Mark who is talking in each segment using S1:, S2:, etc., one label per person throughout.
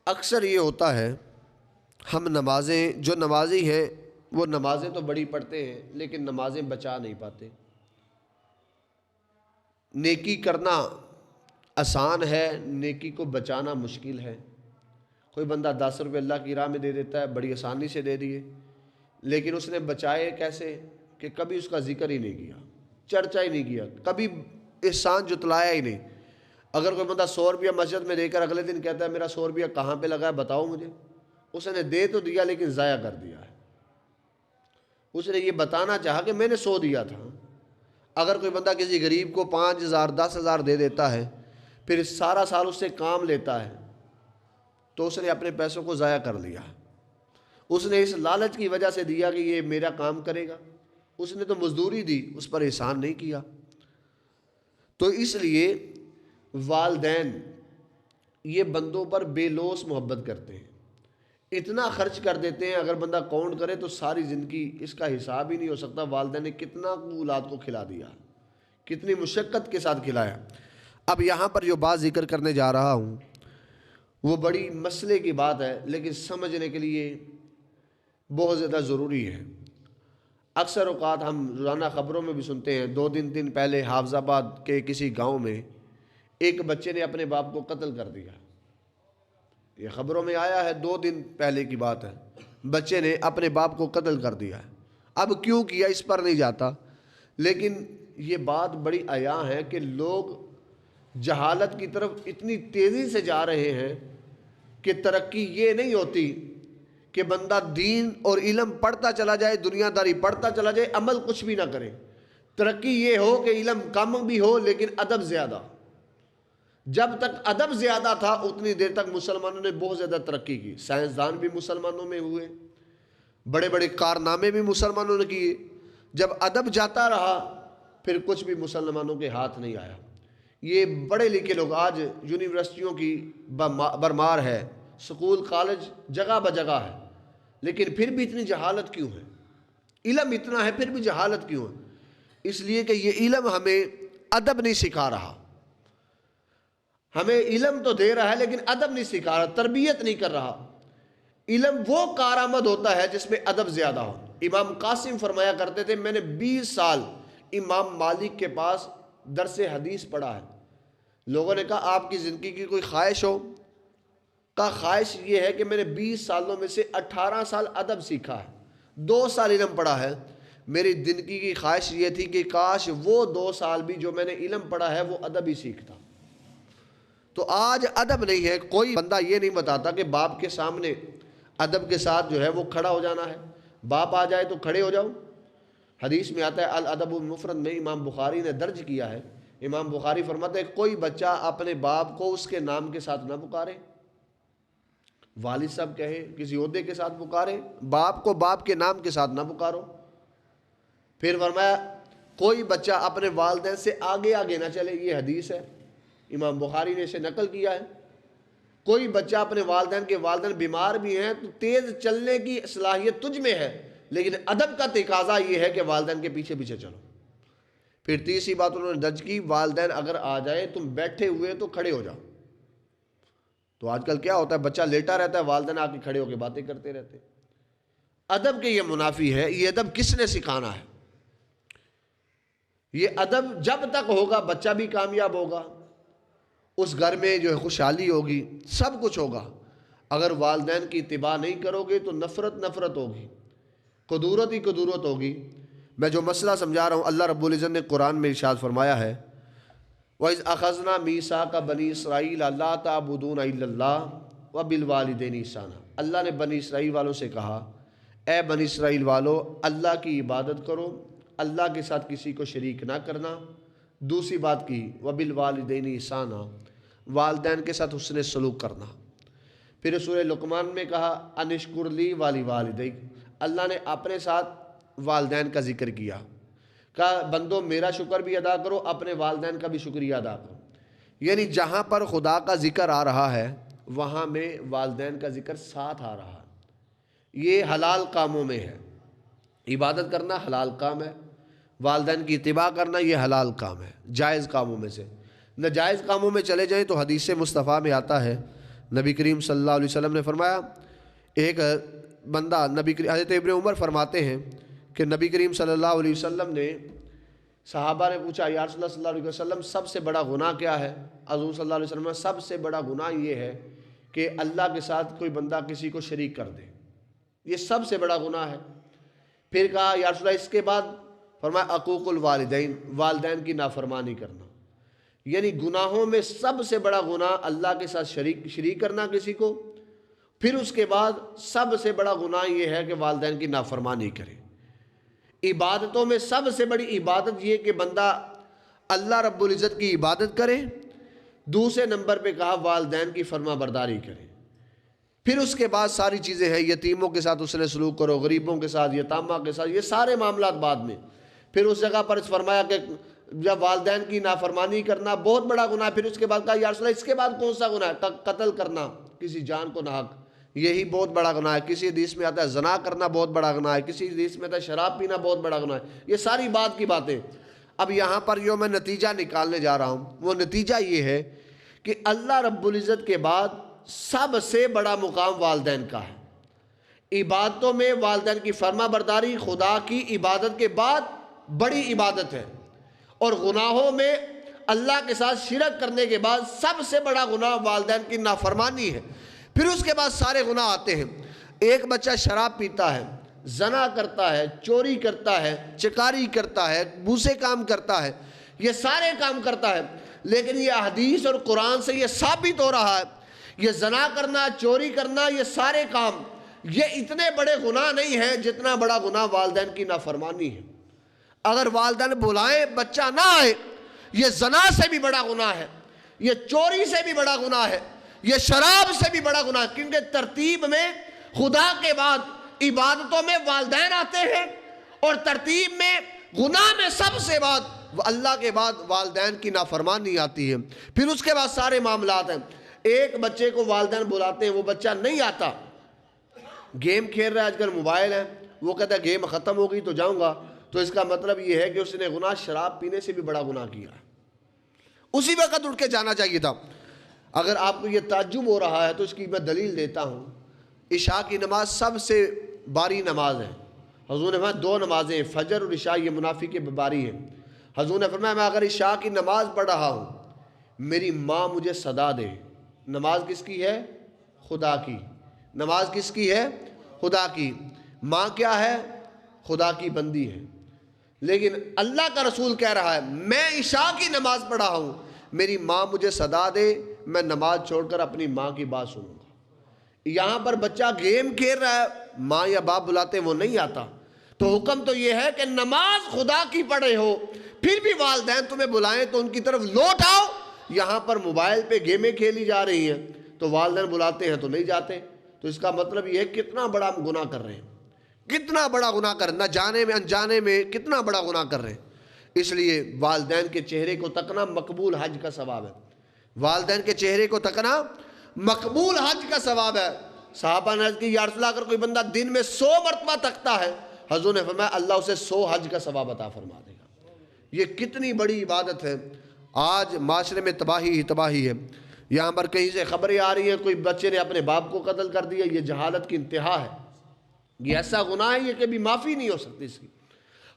S1: اکثر یہ ہوتا ہے ہم جو نمازی ہیں وہ نمازیں تو بڑی پڑھتے ہیں لیکن نمازیں بچا نہیں پاتے۔ نیکی کرنا آسان ہے، نیکی کو بچانا مشکل ہے۔ کوئی بندہ 10 روپے اللہ کی راہ میں دے دیتا ہے، بڑی آسانی سے دے دیے، لیکن اس نے بچائے کیسے کہ کبھی اس کا ذکر ہی نہیں کیا، چرچا ہی نہیں کیا، کبھی احسان جتلایا ہی نہیں۔ اگر کوئی بندہ 100 روپیہ مسجد میں دے کر اگلے دن کہتا ہے میرا 100 روپیہ کہاں پہ لگا ہے بتاؤ مجھے، اس نے دے تو دیا لیکن ضائع کر دیا ہے۔ اس نے یہ بتانا چاہا کہ میں نے 100 دیا تھا۔ اگر کوئی بندہ کسی غریب کو 5,000 10,000 دے دیتا ہے، پھر سارا سال اس سے کام لیتا ہے، تو اس نے اپنے پیسوں کو ضائع کر لیا۔ اس نے اس لالچ کی وجہ سے دیا کہ یہ میرا کام کرے گا، اس نے تو مزدوری دی، اس پر احسان نہیں کیا۔ تو اس لیے والدین یہ بندوں پر بے لوث محبت کرتے ہیں، اتنا خرچ کر دیتے ہیں، اگر بندہ کاؤنٹ کرے تو ساری زندگی اس کا حساب ہی نہیں ہو سکتا والدین نے کتنا اولاد کو کھلا دیا، کتنی مشقت کے ساتھ کھلایا۔ اب یہاں پر جو بات ذکر کرنے جا رہا ہوں وہ بڑی مسئلے کی بات ہے، لیکن سمجھنے کے لیے بہت زیادہ ضروری ہے۔ اکثر اوقات ہم روزانہ خبروں میں بھی سنتے ہیں، 2 دن پہلے حافظ آباد کے کسی گاؤں میں ایک بچے نے اپنے باپ کو قتل کر دیا۔ یہ خبروں میں آیا ہے، 2 دن پہلے کی بات ہے، بچے نے اپنے باپ کو قتل کر دیا ہے۔ اب کیوں کیا اس پر نہیں جاتا، لیکن یہ بات بڑی عیاں ہے کہ لوگ جہالت کی طرف اتنی تیزی سے جا رہے ہیں کہ ترقی یہ نہیں ہوتی کہ بندہ دین اور علم پڑھتا چلا جائے، دنیا داری پڑھتا چلا جائے، عمل کچھ بھی نہ کرے۔ ترقی یہ ہو کہ علم کم بھی ہو لیکن ادب زیادہ۔ جب تک ادب زیادہ تھا اتنی دیر تک مسلمانوں نے بہت زیادہ ترقی کی، سائنسدان بھی مسلمانوں میں ہوئے، بڑے بڑے کارنامے بھی مسلمانوں نے کیے۔ جب ادب جاتا رہا پھر کچھ بھی مسلمانوں کے ہاتھ نہیں آیا۔ یہ بڑے لکھے لوگ آج یونیورسٹیوں کی برمار ہے، سکول کالج جگہ بجگہ ہے، لیکن پھر بھی اتنی جہالت کیوں ہے؟ علم اتنا ہے پھر بھی جہالت کیوں ہے؟ اس لیے کہ یہ علم ہمیں ادب نہیں سکھا رہا، ہمیں علم تو دے رہا ہے لیکن ادب نہیں سکھا رہا، تربیت نہیں کر رہا۔ علم وہ کارآمد ہوتا ہے جس میں ادب زیادہ ہو۔ امام قاسم فرمایا کرتے تھے میں نے 20 سال امام مالک کے پاس درس حدیث پڑھا ہے۔ لوگوں نے کہا آپ کی زندگی کی کوئی خواہش ہو؟ کہا خواہش یہ ہے کہ میں نے 20 سالوں میں سے 18 سال ادب سیکھا ہے، 2 سال علم پڑھا ہے۔ میری زندگی کی خواہش یہ تھی کہ کاش وہ 2 سال بھی جو میں نے علم پڑھا ہے وہ ادب ہی سیکھتا۔ تو آج ادب نہیں ہے، کوئی بندہ یہ نہیں بتاتا کہ باپ کے سامنے ادب کے ساتھ جو ہے وہ کھڑا ہو جانا ہے، باپ آ جائے تو کھڑے ہو جاؤ۔ حدیث میں آتا ہے الادب المفرد میں، امام بخاری نے درج کیا ہے، امام بخاری فرماتے ہیں کوئی بچہ اپنے باپ کو اس کے نام کے ساتھ نہ پکارے، والد صاحب کہے کسی عہدے کے ساتھ پکارے، باپ کو باپ کے نام کے ساتھ نہ پکارو۔ پھر فرمایا کوئی بچہ اپنے والدین سے آگے آگے نہ چلے، یہ حدیث ہے، امام بخاری نے اسے نقل کیا ہے۔ کوئی بچہ اپنے والدین بیمار بھی ہیں تو تیز چلنے کی صلاحیت تجھ میں ہے، لیکن ادب کا تقاضا یہ ہے کہ والدین کے پیچھے پیچھے چلو۔ پھر تیسری بات انہوں نے درج کی والدین اگر آ جائیں تم بیٹھے ہوئے تو کھڑے ہو جاؤ۔ تو آج کل کیا ہوتا ہے، بچہ لیٹا رہتا ہے، والدین آ کے کھڑے ہو کے باتیں کرتے رہتے۔ ادب کے یہ منافی ہے، یہ ادب کس نے سکھانا ہے؟ یہ ادب جب تک ہوگا بچہ بھی کامیاب ہوگا، اس گھر میں جو ہے خوشحالی ہوگی، سب کچھ ہوگا۔ اگر والدین کی اتباع نہیں کرو گے تو نفرت ہوگی، کدورت ہی کدورت ہوگی۔ میں جو مسئلہ سمجھا رہا ہوں، اللہ رب العزت نے قرآن میں ارشاد فرمایا ہے وَإِذْ أَخَذْنَا مِيثَاقَ بَنِي إِسْرَائِيلَ لَا تَعْبُدُونَ إِلَّا اللَّهَ وَبِالْوَالِدَيْنِ إِحْسَانًا۔ اللہ نے بنی اسرائیل والوں سے کہا اے بنی اسرائیل والو اللہ کی عبادت کرو، اللہ کے ساتھ کسی کو شریک نہ کرنا۔ دوسری بات کی وَبِالْوَالِدَيْنِ إِحْسَانًا، والدین کے ساتھ حسن سلوک کرنا۔ پھر سورہ لقمان میں کہا انشکر لی والی والدیک، اللہ نے اپنے ساتھ والدین کا ذکر کیا، کہا بندو میرا شکر بھی ادا کرو، اپنے والدین کا بھی شکریہ ادا کرو۔ یعنی جہاں پر خدا کا ذکر آ رہا ہے وہاں میں والدین کا ذکر ساتھ آ رہا ہے۔ یہ حلال کاموں میں ہے، عبادت کرنا حلال کام ہے، والدین کی اتباع کرنا یہ حلال کام ہے، جائز کاموں میں سے۔ ناجائز کاموں میں چلے جائیں تو حدیث مصطفیٰ میں آتا ہے نبی کریم صلی اللہ علیہ وسلم نے فرمایا، ایک بندہ حضرت ابن عمر فرماتے ہیں کہ نبی کریم صلی اللہ علیہ وسلم نے، صحابہ نے پوچھا یا رسول اللہ صلی اللہ علیہ وسلم سب سے بڑا گناہ کیا ہے؟ حضور صلی اللہ علیہ وسلم نے سب سے بڑا گناہ یہ ہے کہ اللہ کے ساتھ کوئی بندہ کسی کو شریک کر دے، یہ سب سے بڑا گناہ ہے۔ پھر کہا یا رسول اللہ اس کے بعد؟ فرمایا عقوق الوالدین، والدین کی نافرمانی کرنا، یعنی گناہوں میں سب سے بڑا گناہ اللہ کے ساتھ شریک کرنا کسی کو، پھر اس کے بعد سب سے بڑا گناہ یہ ہے کہ والدین کی نافرمانی کرے۔ عبادتوں میں سب سے بڑی عبادت یہ کہ بندہ اللہ رب العزت کی عبادت کرے، دوسرے نمبر پہ کہا والدین کی فرما برداری کرے، پھر اس کے بعد ساری چیزیں ہیں، یتیموں کے ساتھ اس نے سلوک کرو، غریبوں کے ساتھ، یتامہ کے ساتھ، یہ سارے معاملات بعد میں۔ پھر اس جگہ پر فرمایا کہ جب والدین کی نافرمانی کرنا بہت بڑا گناہ ہے، پھر اس کے بعد کہا یا رسول اللہ اس کے بعد کون سا گناہ ہے؟ قتل کرنا کسی جان کو ناحق، یہی بہت بڑا گناہ ہے۔ کسی حدیث میں آتا ہے زنا کرنا بہت بڑا گناہ ہے، کسی حدیث میں آتا ہے شراب پینا بہت بڑا گناہ ہے۔ یہ ساری بات کی باتیں۔ اب یہاں پر جو میں نتیجہ نکالنے جا رہا ہوں وہ نتیجہ یہ ہے کہ اللہ رب العزت کے بعد سب سے بڑا مقام والدین کا ہے۔ عبادتوں میں والدین کی فرما برداری خدا کی عبادت کے بعد بڑی عبادت ہے، اور گناہوں میں اللہ کے ساتھ شرک کرنے کے بعد سب سے بڑا گناہ والدین کی نافرمانی ہے۔ پھر اس کے بعد سارے گناہ آتے ہیں۔ ایک بچہ شراب پیتا ہے، زنا کرتا ہے، چوری کرتا ہے، چکاری کرتا ہے، بوسے کام کرتا ہے، یہ سارے کام کرتا ہے، لیکن یہ حدیث اور قرآن سے یہ ثابت ہو رہا ہے یہ زنا کرنا، چوری کرنا، یہ سارے کام یہ اتنے بڑے گناہ نہیں ہیں جتنا بڑا گناہ والدین کی نافرمانی ہے۔ اگر والدین بلائیں بچہ نہ آئے، یہ زنا سے بھی بڑا گناہ ہے، یہ چوری سے بھی بڑا گناہ ہے، یہ شراب سے بھی بڑا گناہ ہے، کیونکہ ترتیب میں خدا کے بعد عبادتوں میں والدین آتے ہیں، اور ترتیب میں گناہ میں سب سے بعد اللہ کے بعد والدین کی نافرمانی آتی ہے۔ پھر اس کے بعد سارے معاملات ہیں۔ ایک بچے کو والدین بلاتے ہیں، وہ بچہ نہیں آتا، گیم کھیل رہا ہے، آج کل موبائل ہے، وہ کہتا ہے گیم ختم ہو گئی تو جاؤں گا، تو اس کا مطلب یہ ہے کہ اس نے گناہ شراب پینے سے بھی بڑا گناہ کیا ہے۔ اسی وقت اٹھ کے جانا چاہیے تھا۔ اگر آپ کو یہ تعجب ہو رہا ہے تو اس کی میں دلیل دیتا ہوں۔ عشاء کی نماز سب سے باری نماز ہے۔ حضور نے فرمایا 2 نمازیں، فجر اور عشاء، یہ منافق کے باری ہے۔ حضور نے فرمایا میں اگر عشاء کی نماز پڑھ رہا ہوں، میری ماں مجھے صدا دے۔ نماز کس کی ہے؟ خدا کی۔ نماز کس کی ہے؟ خدا کی۔ ماں کیا ہے؟ خدا کی بندی ہے۔ لیکن اللہ کا رسول کہہ رہا ہے میں عشاء کی نماز پڑھ رہا ہوں، میری ماں مجھے صدا دے، میں نماز چھوڑ کر اپنی ماں کی بات سنوں گا۔ یہاں پر بچہ گیم کھیل رہا ہے، ماں یا باپ بلاتے وہ نہیں آتا، تو حکم تو یہ ہے کہ نماز خدا کی پڑھے ہو، پھر بھی والدین تمہیں بلائیں تو ان کی طرف لوٹ آؤ۔ یہاں پر موبائل پہ گیمیں کھیلی جا رہی ہیں تو والدین بلاتے ہیں تو نہیں جاتے، تو اس کا مطلب یہ ہے کتنا بڑا ہم گناہ کر رہے ہیں، کتنا بڑا گناہ کر رہے ہیں، نہ جانے میں انجانے میں کتنا بڑا گناہ کر رہے ہیں۔ اس لیے والدین کے چہرے کو تکنا مقبول حج کا ثواب ہے، والدین کے چہرے کو تکنا مقبول حج کا ثواب ہے۔ صحابہ نے عرض کی یا رسول اللہ اگر کوئی بندہ دن میں 100 مرتبہ تکتا ہے، حضور نے فرمایا اللہ اسے 100 حج کا ثواب عطا فرما دے گا۔ یہ کتنی بڑی عبادت ہے۔ آج معاشرے میں تباہی ہی تباہی ہے۔ یہاں پر کہیں سے خبریں آ رہی ہیں کوئی بچے نے اپنے باپ کو قتل کر دیا، یہ جہالت کی انتہا ہے، یہ ایسا گناہ ہے یہ کبھی معافی نہیں ہو سکتی اس کی۔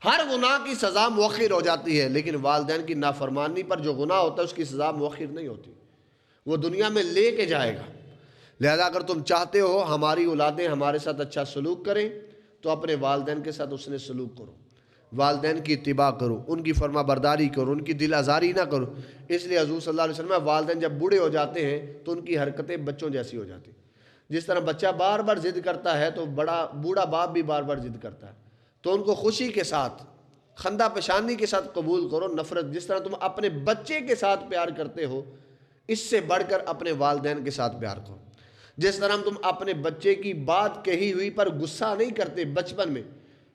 S1: ہر گناہ کی سزا مؤخر ہو جاتی ہے، لیکن والدین کی نافرمانی پر جو گناہ ہوتا ہے اس کی سزا مؤخر نہیں ہوتی، وہ دنیا میں لے کے جائے گا۔ لہذا اگر تم چاہتے ہو ہماری اولادیں ہمارے ساتھ اچھا سلوک کریں تو اپنے والدین کے ساتھ اس نے سلوک کرو، والدین کی اتباع کرو، ان کی فرما برداری کرو، ان کی دل آزاری نہ کرو۔ اس لیے حضور صلی اللہ علیہ وسلم والدین جب بوڑھے ہو جاتے ہیں تو ان کی حرکتیں بچوں جیسی ہو جاتی ہیں۔ جس طرح بچہ بار بار ضد کرتا ہے تو بوڑھا باپ بھی بار بار ضد کرتا ہے، تو ان کو خوشی کے ساتھ خندہ پیشانی کے ساتھ قبول کرو۔ نفرت جس طرح تم اپنے بچے کے ساتھ پیار کرتے ہو، اس سے بڑھ کر اپنے والدین کے ساتھ پیار کرو۔ جس طرح تم اپنے بچے کی بات کہی ہوئی پر غصہ نہیں کرتے،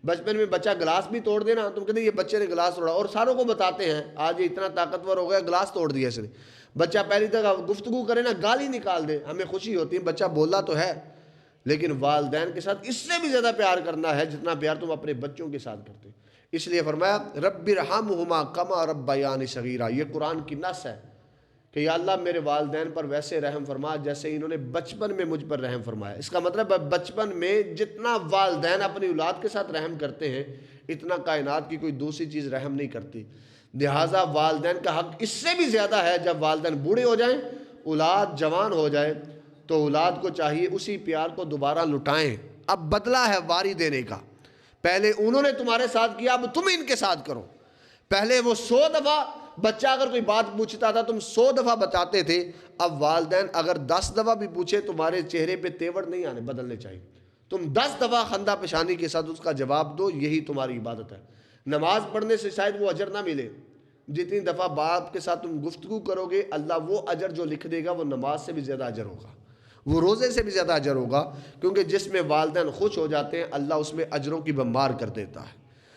S1: بچپن میں بچہ گلاس بھی توڑ دینا، تم کہتے ہیں یہ بچے نے گلاس توڑا، اور ساروں کو بتاتے ہیں آج یہ اتنا طاقتور ہو گیا گلاس توڑ دیا اس نے۔ بچہ پہلی دفعہ گفتگو کرے نا گالی نکال دے، ہمیں خوشی ہوتی ہے بچہ بولا تو ہے، لیکن والدین کے ساتھ اس سے بھی زیادہ پیار کرنا ہے جتنا پیار تم اپنے بچوں کے ساتھ کرتے۔ اس لیے فرمایا رب ارحمہما کما ربیانی صغیرا، یہ قرآن کی نص ہے کہ یا اللہ میرے والدین پر ویسے رحم فرما جیسے انہوں نے بچپن میں مجھ پر رحم فرمایا۔ اس کا مطلب ہے بچپن میں جتنا والدین اپنی اولاد کے ساتھ رحم کرتے ہیں اتنا کائنات کی کوئی دوسری چیز رحم نہیں کرتی۔ لہٰذا والدین کا حق اس سے بھی زیادہ ہے جب والدین بوڑھے ہو جائیں، اولاد جوان ہو جائے، تو اولاد کو چاہیے اسی پیار کو دوبارہ لٹائیں۔ اب بدلہ ہے واری دینے کا، پہلے انہوں نے تمہارے ساتھ کیا، اب تم ان کے ساتھ کرو۔ پہلے وہ 100 دفعہ بچہ اگر کوئی بات پوچھتا تھا تم 100 دفعہ بتاتے تھے، اب والدین اگر 10 دفعہ بھی پوچھے تمہارے چہرے پہ تیور نہیں آنے، بدلنے چاہیے۔ تم 10 دفعہ خندہ پیشانی کے ساتھ اس کا جواب دو، یہی تمہاری عبادت ہے۔ نماز پڑھنے سے شاید وہ اجر نہ ملے، جتنی دفعہ باپ کے ساتھ تم گفتگو کرو گے اللہ وہ اجر جو لکھ دے گا وہ نماز سے بھی زیادہ اجر ہوگا، وہ روزے سے بھی زیادہ اجر ہوگا، کیونکہ جس میں والدین خوش ہو جاتے ہیں اللہ اس میں اجروں کی بمبار کر دیتا ہے۔